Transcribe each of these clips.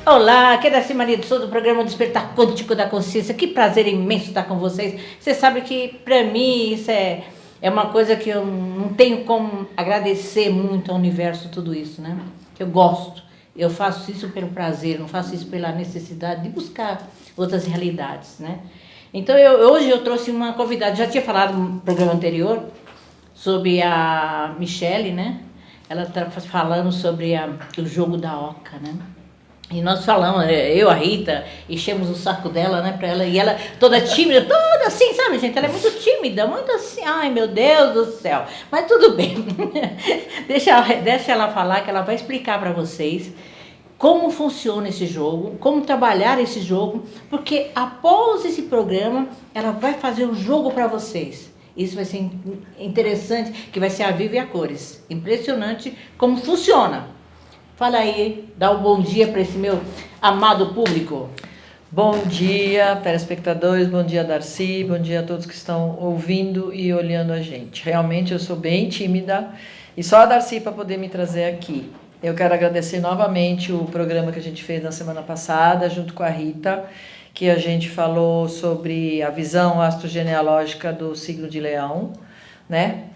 Olá, aqui é Darcy Maria de Souza, do programa Despertar Quântico da Consciência. Que prazer imenso estar com vocês. Você sabe que para mim isso é uma coisa que eu não tenho como agradecer muito ao universo, tudo isso, né? Eu gosto, eu faço isso pelo prazer, não faço isso pela necessidade de buscar outras realidades, né? Então hoje eu trouxe uma convidada, já tinha falado no programa anterior sobre a Michele, né? Ela está falando sobre o jogo da Oca, né? E nós falamos, eu, a Rita, enchemos o saco dela, né, pra ela, e ela toda tímida, toda assim, sabe, gente? Ela é muito tímida, muito assim, ai meu Deus do céu. Mas tudo bem, deixa ela falar, que ela vai explicar para vocês como funciona esse jogo, como trabalhar esse jogo, porque após esse programa, ela vai fazer um jogo para vocês. Isso vai ser interessante, que vai ser a Viva e a Cores. Impressionante como funciona. Fala aí, dá um bom dia para esse meu amado público. Bom dia, telespectadores, bom dia, Darcy, bom dia a todos que estão ouvindo e olhando a gente. Realmente eu sou bem tímida e só a Darcy para poder me trazer aqui. Eu quero agradecer novamente o programa que a gente fez na semana passada, junto com a Rita, que a gente falou sobre a visão astrogenealógica do signo de Leão, né?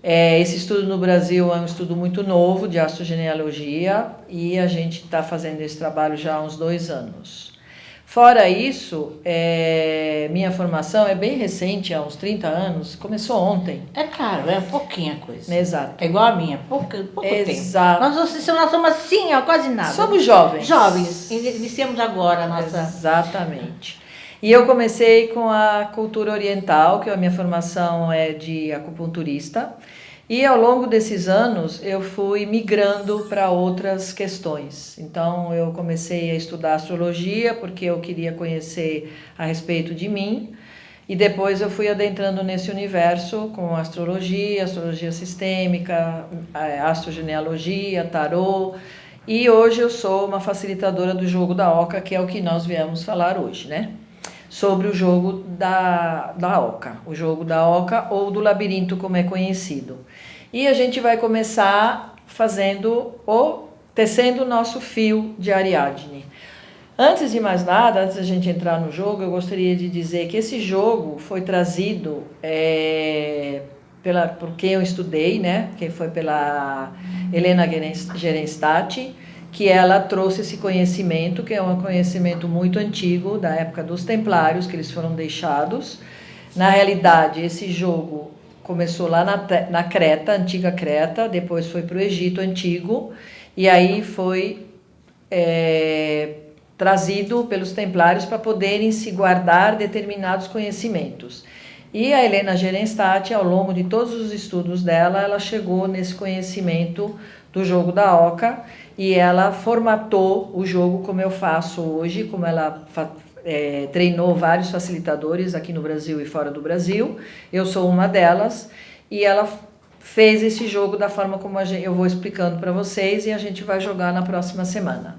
Esse estudo no Brasil é um estudo muito novo de astrogenealogia e a gente está fazendo esse trabalho já há uns 2 anos. Fora isso, minha formação é bem recente, há uns 30 anos, começou ontem. É claro, é pouquinha coisa. Exato. É igual a minha, pouco Exato. tempo. Nós somos assim, ó, quase nada. Somos jovens. Jovens, iniciamos agora a nossa... Exatamente. E eu comecei com a cultura oriental, que a minha formação é de acupunturista. E ao longo desses anos eu fui migrando para outras questões. Então eu comecei a estudar astrologia porque eu queria conhecer a respeito de mim. E depois eu fui adentrando nesse universo com astrologia sistêmica, astrogenealogia, tarô. E hoje eu sou uma facilitadora do jogo da Oca, que é o que nós viemos falar hoje, né? Sobre o jogo da Oca, o jogo da Oca ou do labirinto, como é conhecido. E a gente vai começar tecendo o nosso fio de Ariadne. Antes de mais nada, antes da gente entrar no jogo, eu gostaria de dizer que esse jogo foi trazido por quem eu estudei, né? Que foi pela Helena Gerenstadt, que ela trouxe esse conhecimento, que é um conhecimento muito antigo, da época dos Templários, que eles foram deixados. Na realidade, esse jogo começou lá na Creta, antiga Creta, depois foi para o Egito Antigo, e aí foi trazido pelos Templários para poderem se guardar determinados conhecimentos. E a Helena Gerenstadt, ao longo de todos os estudos dela, ela chegou nesse conhecimento do jogo da Oca, e ela formatou o jogo como eu faço hoje, como ela treinou vários facilitadores aqui no Brasil e fora do Brasil. Eu sou uma delas, e ela fez esse jogo da forma como eu vou explicando para vocês, e a gente vai jogar na próxima semana.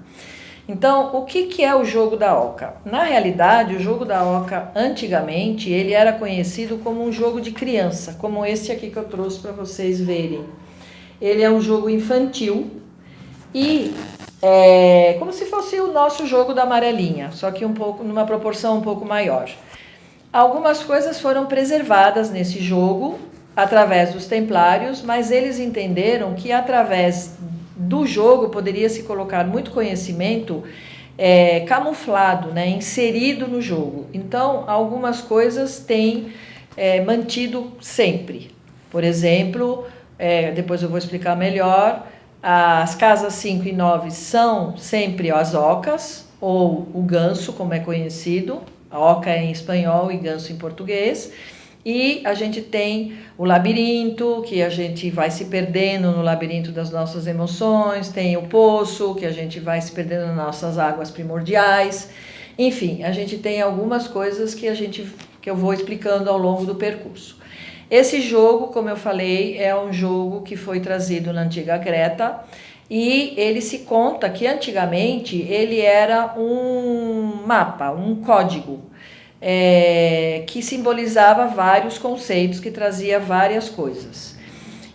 Então, o que é o jogo da Oca? Na realidade, o jogo da Oca, antigamente, ele era conhecido como um jogo de criança, como esse aqui que eu trouxe para vocês verem. Ele é um jogo infantil e como se fosse o nosso jogo da amarelinha, só que numa proporção um pouco maior. Algumas coisas foram preservadas nesse jogo através dos Templários, mas eles entenderam que através do jogo poderia se colocar muito conhecimento camuflado, né, inserido no jogo. Então, algumas coisas têm mantido sempre. Por exemplo, depois eu vou explicar melhor, as casas 5 e 9 são sempre as ocas, ou o ganso, como é conhecido. A oca é em espanhol e ganso em português. E a gente tem o labirinto, que a gente vai se perdendo no labirinto das nossas emoções. Tem o poço, que a gente vai se perdendo nas nossas águas primordiais. Enfim, a gente tem algumas coisas que eu vou explicando ao longo do percurso. Esse jogo, como eu falei, é um jogo que foi trazido na antiga Creta, e ele se conta que antigamente ele era um mapa, um código, que simbolizava vários conceitos, que trazia várias coisas.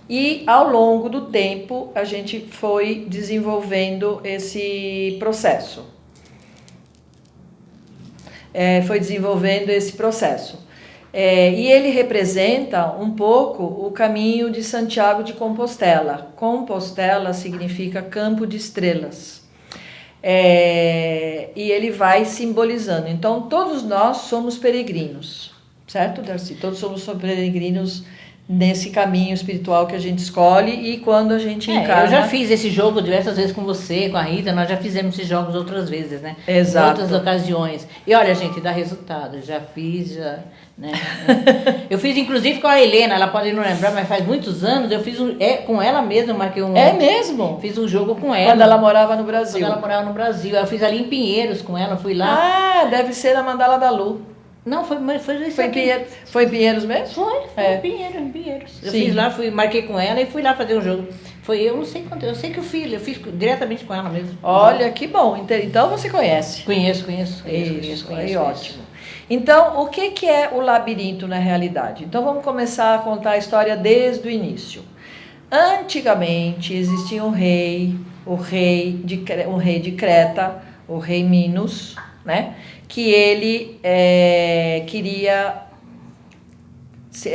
E ao longo do tempo a gente foi desenvolvendo esse processo. foi desenvolvendo esse processo. E ele representa um pouco o caminho de Santiago de Compostela. Compostela significa campo de estrelas. E ele vai simbolizando. Então, todos nós somos peregrinos, certo, Darcy? Todos somos peregrinos nesse caminho espiritual que a gente escolhe e quando a gente encarna... Eu já fiz esse jogo diversas vezes com você, com a Rita, nós já fizemos esses jogos outras vezes, né? Exato. Em outras ocasiões. E olha, gente, dá resultado. Já fiz, né? Eu fiz inclusive com a Helena, ela pode não lembrar, mas faz muitos anos, eu fiz com ela mesma, marquei um... É mesmo? Fiz um jogo com ela. Quando ela morava no Brasil. Quando ela morava no Brasil. Eu fiz ali em Pinheiros com ela, fui lá. Ah, deve ser a Mandala da Lu. Não, foi isso em aqui. Pinheiros. Foi em Pinheiros mesmo? Foi em Pinheiros. Eu Sim. fiz lá, marquei com ela e fui lá fazer um jogo. Eu não sei quanto, eu sei que eu fiz diretamente com ela mesmo. Olha, que bom. Então você conhece. Conheço. Aí, ótimo. Então, o que é o labirinto na realidade? Então vamos começar a contar a história desde o início. Antigamente existia um rei de Creta, o rei Minos, né? Que ele é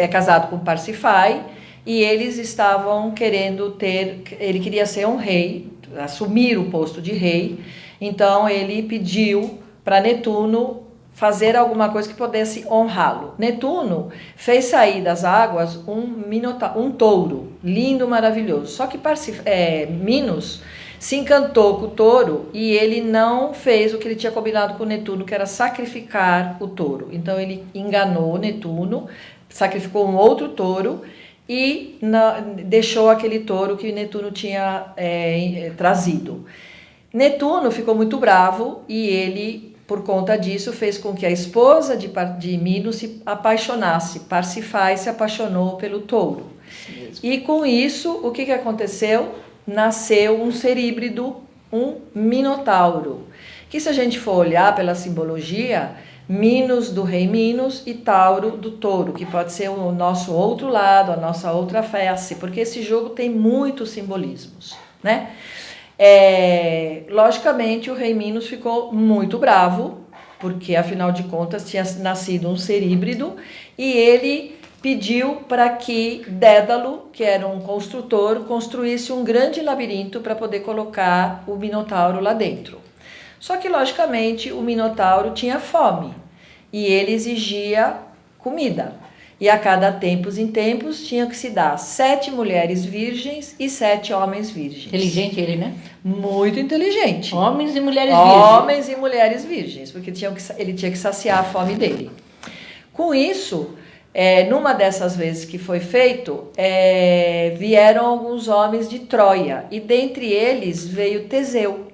casado com Parsifai e eles estavam querendo ele queria ser um rei, assumir o posto de rei, então ele pediu para Netuno fazer alguma coisa que pudesse honrá-lo. Netuno fez sair das águas um touro, lindo, maravilhoso, só que Minos se encantou com o touro e ele não fez o que ele tinha combinado com o Netuno, que era sacrificar o touro. Então ele enganou o Netuno, sacrificou um outro touro e deixou aquele touro que o Netuno tinha trazido. Netuno ficou muito bravo e ele, por conta disso, fez com que a esposa de Minos se apaixonasse. Parsifai se apaixonou pelo touro. E com isso, o que aconteceu? Nasceu um ser híbrido, um minotauro, que se a gente for olhar pela simbologia, Minos do rei Minos e Tauro do touro, que pode ser o nosso outro lado, a nossa outra face, porque esse jogo tem muitos simbolismos, né? Logicamente o rei Minos ficou muito bravo, porque afinal de contas tinha nascido um ser híbrido, e ele pediu para que Dédalo, que era um construtor, construísse um grande labirinto para poder colocar o Minotauro lá dentro. Só que, logicamente, o Minotauro tinha fome e ele exigia comida. E a cada tempos em tempos tinha que se dar 7 mulheres virgens e 7 homens virgens. Inteligente ele, né? Muito inteligente. Homens e mulheres virgens. Homens e mulheres virgens, porque ele tinha que saciar a fome dele. Com isso... numa dessas vezes que foi feito, vieram alguns homens de Troia, e dentre eles veio Teseu.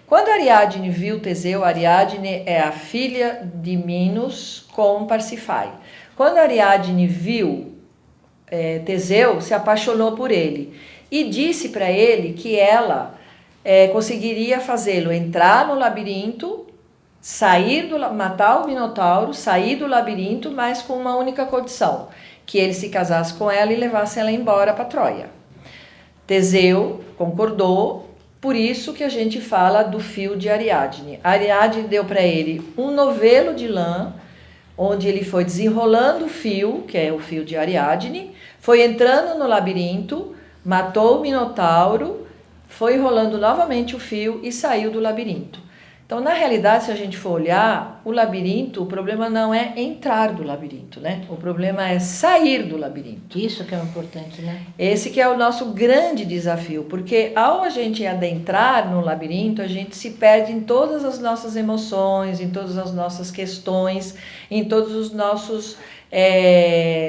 Quando Ariadne viu Teseu, Ariadne é a filha de Minos com Parsifai. Quando Ariadne viu Teseu, se apaixonou por ele e disse para ele que ela conseguiria fazê-lo entrar no labirinto, matar o Minotauro, sair do labirinto, mas com uma única condição, que ele se casasse com ela e levasse ela embora para Troia. Teseu concordou, por isso que a gente fala do fio de Ariadne. Ariadne deu para ele um novelo de lã, onde ele foi desenrolando o fio, que é o fio de Ariadne, foi entrando no labirinto, matou o Minotauro, foi enrolando novamente o fio e saiu do labirinto. Então, na realidade, se a gente for olhar, o labirinto, o problema não é entrar do labirinto, né? O problema é sair do labirinto. Isso que é importante, né? Esse que é o nosso grande desafio, porque ao a gente adentrar no labirinto, a gente se perde em todas as nossas emoções, em todas as nossas questões, em todos os nossos...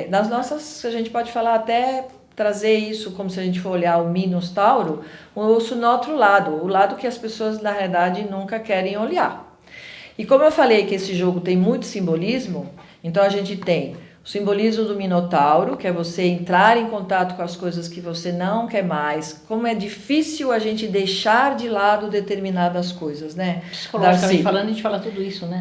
nas nossas, a gente pode falar até... trazer isso, como se a gente for olhar o Minos Tauro, no outro lado, o lado que as pessoas, na verdade, nunca querem olhar. E como eu falei que esse jogo tem muito simbolismo, então a gente tem o simbolismo do Minotauro, que é você entrar em contato com as coisas que você não quer mais, como é difícil a gente deixar de lado determinadas coisas, né? Psicologicamente falando, a gente fala tudo isso, né?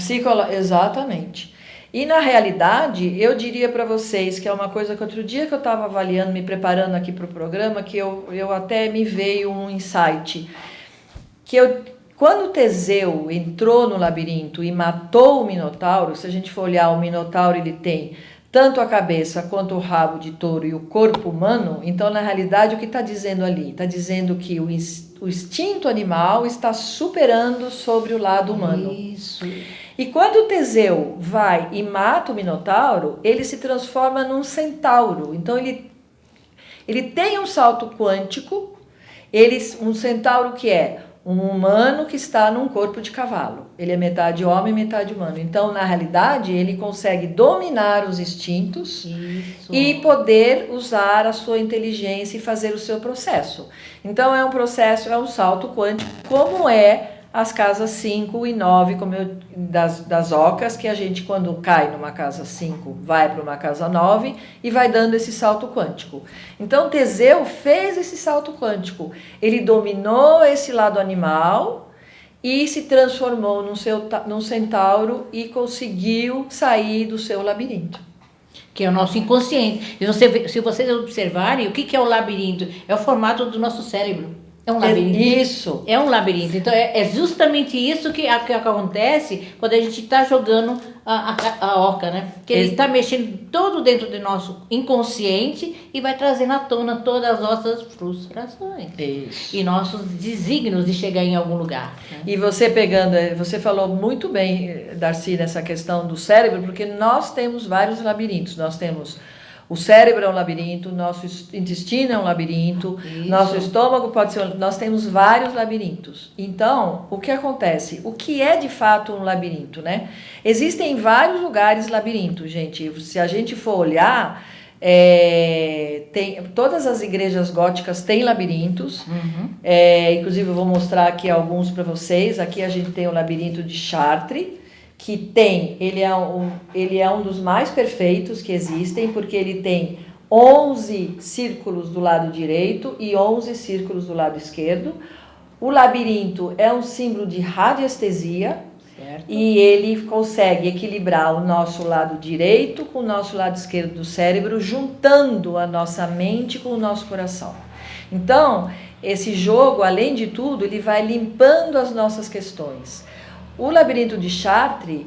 Exatamente. E na realidade, eu diria para vocês que é uma coisa que outro dia que eu estava avaliando, me preparando aqui para o programa, que eu até me veio um insight, que Quando Teseu entrou no labirinto e matou o Minotauro, se a gente for olhar o Minotauro, ele tem tanto a cabeça quanto o rabo de touro e o corpo humano. Então, na realidade, o que está dizendo ali? Está dizendo que o instinto animal está superando sobre o lado humano. Isso. E quando Teseu vai e mata o Minotauro, ele se transforma num centauro. Então, ele tem um salto quântico, um centauro que é um humano que está num corpo de cavalo. Ele é metade homem, metade humano. Então, na realidade, ele consegue dominar os instintos e poder usar a sua inteligência e fazer o seu processo. Então, é um processo, é um salto quântico, como é as casas 5 e 9, das ocas, que a gente, quando cai numa casa 5, vai para uma casa 9 e vai dando esse salto quântico. Então, Teseu fez esse salto quântico. Ele dominou esse lado animal e se transformou num centauro e conseguiu sair do seu labirinto. Que é o nosso inconsciente. E se vocês observarem, o que é o labirinto? É o formato do nosso cérebro. É um labirinto. Isso. É um labirinto. Então, é justamente isso que acontece quando a gente está jogando a oca, né? Que ele está mexendo todo dentro do nosso inconsciente e vai trazendo à tona todas as nossas frustrações. Isso. E nossos desígnios de chegar em algum lugar. Né? E você falou muito bem, Darcy, nessa questão do cérebro, porque nós temos vários labirintos. Nós temos... O cérebro é um labirinto, nosso intestino é um labirinto, nosso estômago pode ser... Nós temos vários labirintos. Então, o que acontece? O que é de fato um labirinto, né? Existem em vários lugares labirintos, gente. Se a gente for olhar, todas as igrejas góticas têm labirintos. Uhum. Inclusive, eu vou mostrar aqui alguns para vocês. Aqui a gente tem o labirinto de Chartres, que ele é um dos mais perfeitos que existem, porque ele tem 11 círculos do lado direito e 11 círculos do lado esquerdo. O labirinto é um símbolo de radiestesia, certo. E ele consegue equilibrar o nosso lado direito com o nosso lado esquerdo do cérebro, juntando a nossa mente com o nosso coração. Então, esse jogo, além de tudo, ele vai limpando as nossas questões. O labirinto de Chartres,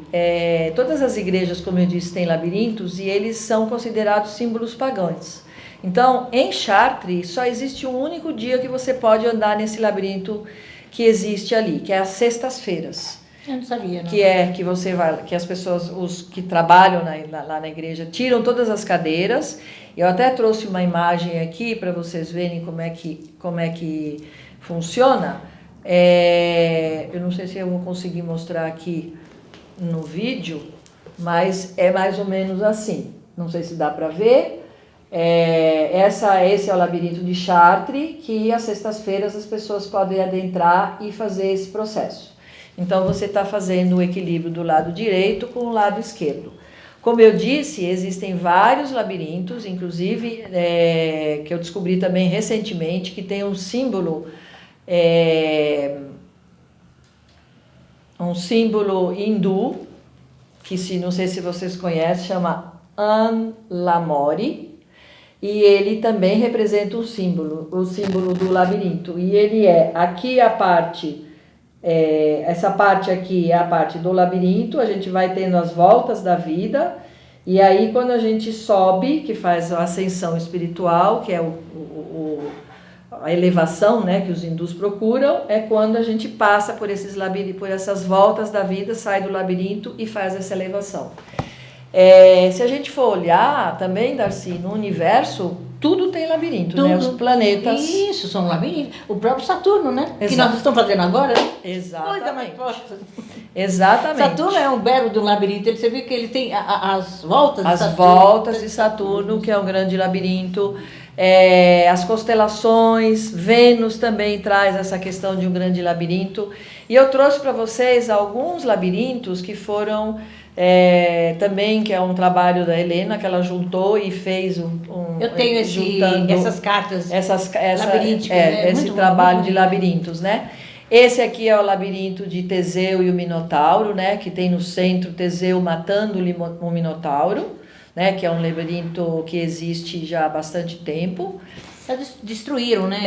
todas as igrejas, como eu disse, têm labirintos e eles são considerados símbolos pagãos. Então, em Chartres, só existe um único dia que você pode andar nesse labirinto que existe ali, que é às sextas-feiras. Eu não sabia, não. Que as pessoas, os que trabalham lá na igreja, tiram todas as cadeiras. Eu até trouxe uma imagem aqui para vocês verem como é que funciona. Eu não sei se eu vou conseguir mostrar aqui no vídeo, mas é mais ou menos assim. Não sei se dá para ver. Esse é o labirinto de Chartres, que às sextas-feiras as pessoas podem adentrar e fazer esse processo. Então, você está fazendo o equilíbrio do lado direito com o lado esquerdo. Como eu disse, existem vários labirintos, inclusive que eu descobri também recentemente, que tem um símbolo hindu, que não sei se vocês conhecem, chama Anlamori, e ele também representa o símbolo do labirinto. E ele aqui a parte, essa parte aqui é a parte do labirinto, a gente vai tendo as voltas da vida, e aí quando a gente sobe, que faz a ascensão espiritual, que é a elevação, né, que os hindus procuram, é quando a gente passa por essas voltas da vida, sai do labirinto e faz essa elevação. Se a gente for olhar também, Darcy, no universo, tudo tem labirinto, tudo. Né? Os planetas... Isso, são labirintos. O próprio Saturno, né? Exato. Que nós estamos fazendo agora. Exatamente. Coisa mais próxima. Exatamente. Saturno é um belo de um labirinto. Você viu que ele tem as voltas de Saturno. As voltas de Saturno, que é um grande labirinto. As constelações, Vênus também traz essa questão de um grande labirinto. E eu trouxe para vocês alguns labirintos que foram também, que é um trabalho da Helena, que ela juntou e fez eu tenho essas cartas labirínticas. Esse trabalho de labirintos, né? Esse aqui é o labirinto de Teseu e o Minotauro, né? Que tem no centro Teseu matando o Minotauro, né, que é um labirinto que existe já há bastante tempo. Destruíram, né?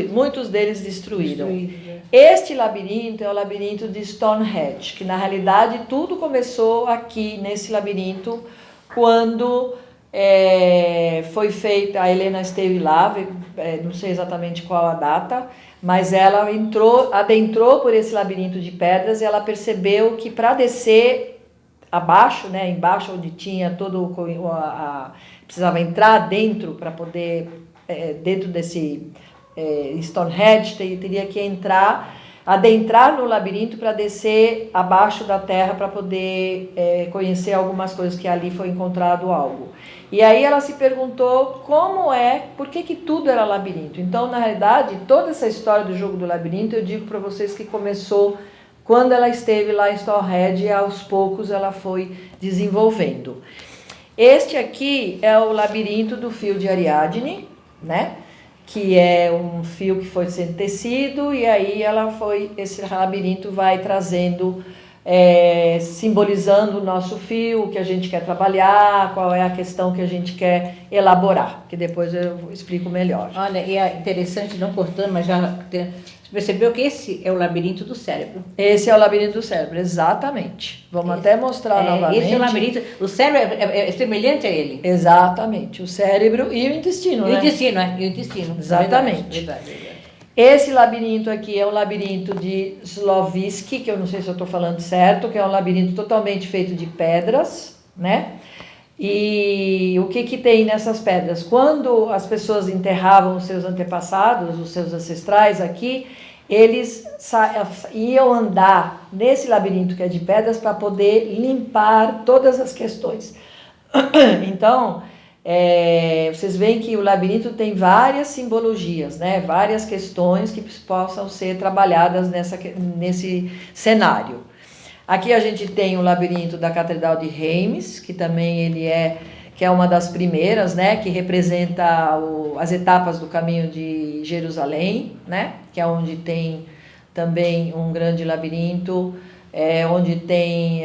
Muitos deles destruíram. Destruíram. Este labirinto é o labirinto de Stonehenge, que na realidade tudo começou aqui nesse labirinto quando foi feita, a Helena esteve lá, não sei exatamente qual a data, mas ela adentrou por esse labirinto de pedras e ela percebeu que para descer abaixo, né, embaixo onde tinha todo precisava entrar dentro para poder dentro desse Stonehenge, teria que adentrar no labirinto para descer abaixo da terra para poder conhecer algumas coisas que ali foi encontrado algo. E aí ela se perguntou por que tudo era labirinto. Então, na realidade, toda essa história do jogo do labirinto, eu digo para vocês que começou quando ela esteve lá em Stonehenge e aos poucos ela foi desenvolvendo. Este aqui é o labirinto do fio de Ariadne, né? Que é um fio que foi sendo tecido e aí esse labirinto vai trazendo, simbolizando o nosso fio, o que a gente quer trabalhar, qual é a questão que a gente quer elaborar, que depois eu explico melhor. Olha, e é interessante, não cortando, mas você percebeu que esse é o labirinto do cérebro? Esse é o labirinto do cérebro, exatamente. Vamos até mostrar novamente. Esse é o labirinto, o cérebro é semelhante a ele. Exatamente, o cérebro e o intestino, né? O intestino. Exatamente. Verdade. Esse labirinto aqui é o labirinto de Slovinsky, que eu não sei se eu estou falando certo, que é um labirinto totalmente feito de pedras, né? E o que tem nessas pedras? Quando as pessoas enterravam os seus antepassados, os seus ancestrais aqui, eles iam andar nesse labirinto que é de pedras para poder limpar todas as questões. Então, vocês veem que o labirinto tem várias simbologias, né? Várias questões que possam ser trabalhadas nesse cenário. Aqui a gente tem o labirinto da Catedral de Reims, que também que é uma das primeiras, né? Que representa as etapas do caminho de Jerusalém, né? Que é onde tem também um grande labirinto, onde tem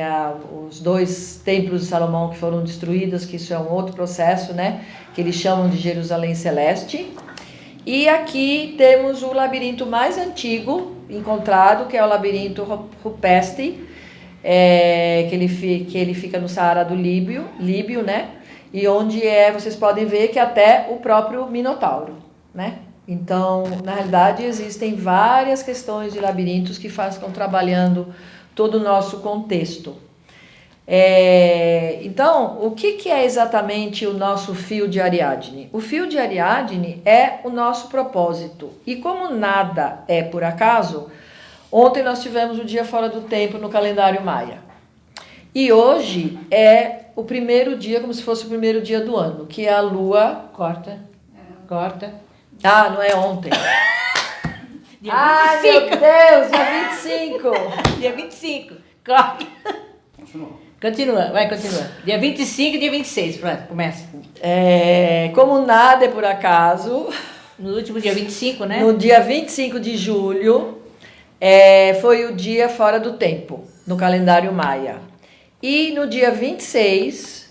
os 2 templos de Salomão que foram destruídos, que isso é um outro processo, né? Que eles chamam de Jerusalém Celeste. E aqui temos o labirinto mais antigo encontrado, que é o labirinto rupestre, que ele fica no Saara do Líbio, né? E onde vocês podem ver que até o próprio Minotauro, né? Então, na realidade, existem várias questões de labirintos que estão trabalhando todo o nosso contexto. Então, o que é exatamente o nosso fio de Ariadne? O fio de Ariadne é o nosso propósito. E como nada é por acaso, ontem nós tivemos o dia fora do tempo no calendário maia. E hoje é o primeiro dia, como se fosse o primeiro dia do ano, que é a lua... Corta. Ah, não é ontem. Dia 25. Meu Deus, dia 25. Dia 25. Corta. Continua. Dia 25 e dia 26, pronto, começa. Como nada é por acaso... No último dia 25, né? No dia 25 de julho, foi o dia fora do tempo, no calendário maia. E no dia 26,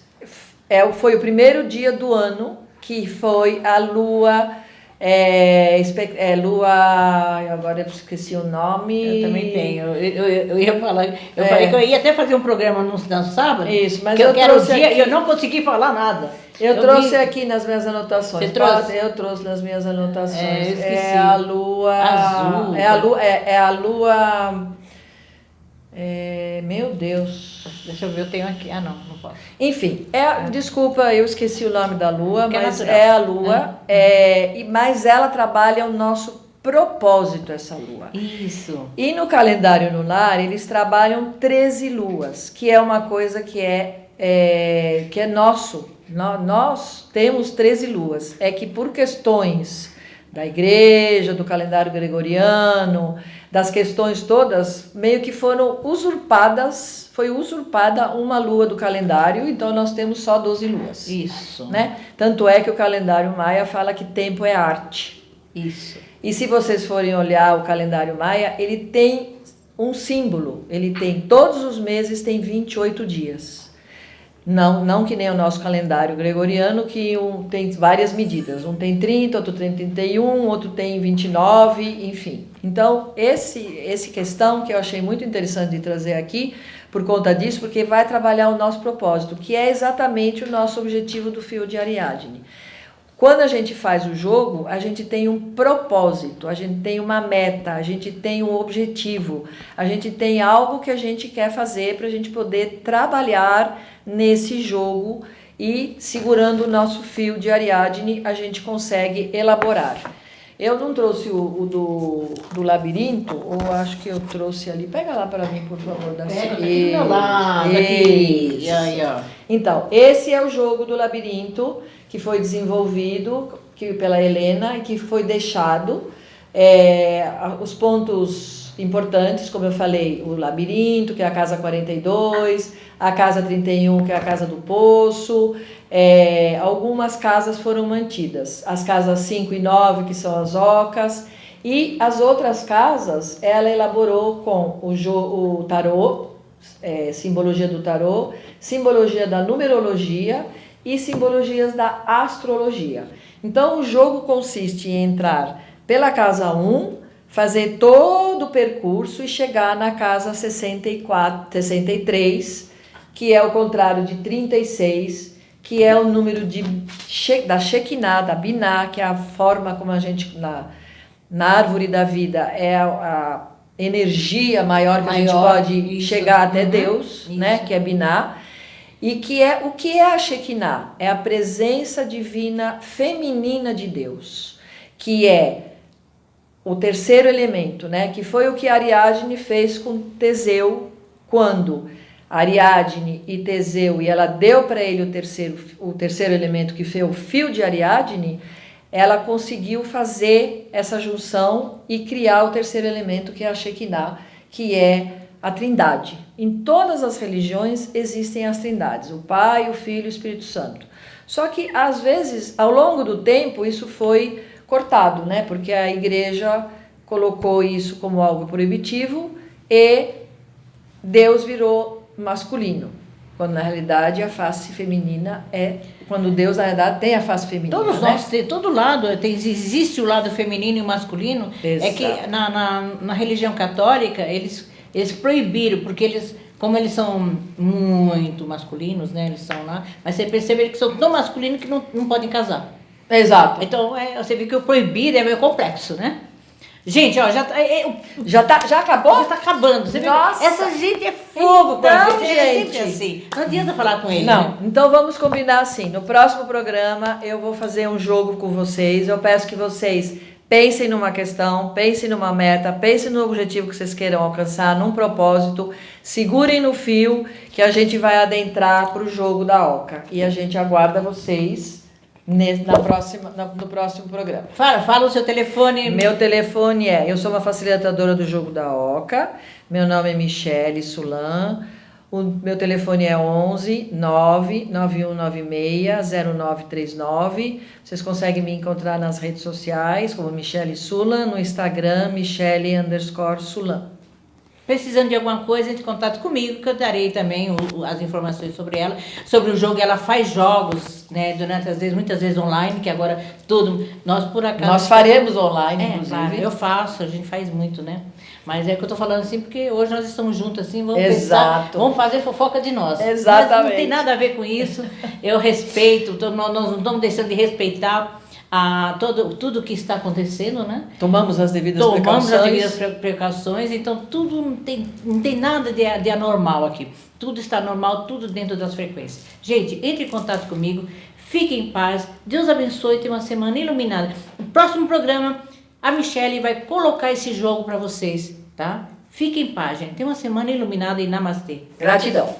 foi o primeiro dia do ano, que foi a lua... lua... Agora eu esqueci o nome. Eu também tenho. Eu ia falar... Eu falei que eu ia até fazer um programa no sábado. Isso, mas que eu quero o dia aqui, e eu não consegui falar nada. Eu trouxe aqui nas minhas anotações. Você trouxe? Eu trouxe nas minhas anotações. Eu esqueci. É a lua... Azul. É a lua... meu Deus. Deixa eu ver, eu tenho aqui. Ah, não posso. Enfim, desculpa, eu esqueci o nome da lua, mas natural. é a lua. Mas ela trabalha o nosso propósito, essa lua. Isso. E no calendário lunar, eles trabalham 13 luas, que é uma coisa que é nosso. Nós temos 13 luas. É que por questões da igreja, do calendário gregoriano, das questões todas, meio que foram usurpadas, foi usurpada uma lua do calendário, então nós temos só 12 luas. Isso. Né? Tanto é que o calendário maia fala que tempo é arte. Isso. E se vocês forem olhar o calendário maia, ele tem um símbolo, todos os meses tem 28 dias. Não que nem o nosso calendário gregoriano, que tem várias medidas. Um tem 30, outro tem 31, outro tem 29, enfim. Então, esse questão que eu achei muito interessante de trazer aqui, por conta disso, porque vai trabalhar o nosso propósito, que é exatamente o nosso objetivo do fio de Ariadne. Quando a gente faz o jogo, a gente tem um propósito, a gente tem uma meta, a gente tem um objetivo, a gente tem algo que a gente quer fazer para a gente poder trabalhar nesse jogo e, segurando o nosso fio de Ariadne, a gente consegue elaborar. Eu não trouxe o do labirinto, ou acho que eu trouxe ali. Pega lá para mim, por favor. Pega aqui do meu lado. Aqui. Então, esse é o jogo do labirinto, que foi desenvolvido pela Helena e que foi deixado. Os pontos importantes, como eu falei, o labirinto, que é a casa 42, a casa 31, que é a casa do poço. Algumas casas foram mantidas, as casas 5 e 9, que são as ocas, e as outras casas ela elaborou com o tarô, simbologia do tarô, simbologia da numerologia e simbologias da astrologia. Então o jogo consiste em entrar pela casa 1, fazer todo o percurso e chegar na casa 63, que é o contrário de 36, que é o número da Shekinah, da Binah, que é a forma como a gente, na árvore da vida, é a energia maior que a gente pode chegar até Deus, né? Que é Binah. E o que é a Shekinah? É a presença divina feminina de Deus, que é o terceiro elemento, né? Que foi o que Ariadne fez com Teseu, quando Ariadne e Teseu, e ela deu para ele o terceiro elemento, que foi o fio de Ariadne. Ela conseguiu fazer essa junção e criar o terceiro elemento, que é a Shekinah, que é a Trindade. Em todas as religiões existem as trindades, o Pai, o Filho e o Espírito Santo. Só que, às vezes, ao longo do tempo, isso foi cortado, né? Porque a igreja colocou isso como algo proibitivo e Deus virou masculino, quando na realidade a face feminina quando Deus na realidade tem a face feminina. Todos nós, todo lado, existe o lado feminino e o masculino. Exato. É que na religião católica eles proibiram, porque como eles são muito masculinos, né, eles são lá, mas você percebe que são tão masculinos que não podem casar. Exato. Então você vê que o proibido é meio complexo, né? Gente, ó, já acabou? Já tá acabando. Você Nossa. Vê? Essa gente é fogo com a gente. É gente. sempre assim. Não adianta falar com ele. Não, né? Então vamos combinar assim. No próximo programa eu vou fazer um jogo com vocês. Eu peço que vocês pensem numa questão, pensem numa meta, pensem no objetivo que vocês queiram alcançar, num propósito. Segurem no fio que a gente vai adentrar para o jogo da Oca. E a gente aguarda vocês no próximo programa. Fala o seu telefone. Meu telefone eu sou uma facilitadora do jogo da Oca, meu nome é Michele Sulan, o meu telefone é 11 99196 0939, vocês conseguem me encontrar nas redes sociais como Michele Sulan, no Instagram Michele_Sulan. Precisando de alguma coisa, entre em contato comigo, que eu darei também as informações sobre ela, sobre o jogo. Ela faz jogos, né, muitas vezes online, que agora nós por acaso... Nós faremos online, inclusive. Claro, eu faço, a gente faz muito, né? Mas é que eu tô falando assim, porque hoje nós estamos juntos assim, vamos fazer fofoca de nós. Exatamente. Mas não tem nada a ver com isso, eu respeito, nós não estamos deixando de respeitar tudo que está acontecendo, né? Tomamos as devidas precauções, então tudo não tem nada de anormal aqui. Tudo está normal, tudo dentro das frequências. Gente, entre em contato comigo, fiquem em paz, Deus abençoe, tenha uma semana iluminada. No próximo programa, a Michele vai colocar esse jogo para vocês, tá? Fiquem em paz, gente. Tenha uma semana iluminada e namastê. Gratidão.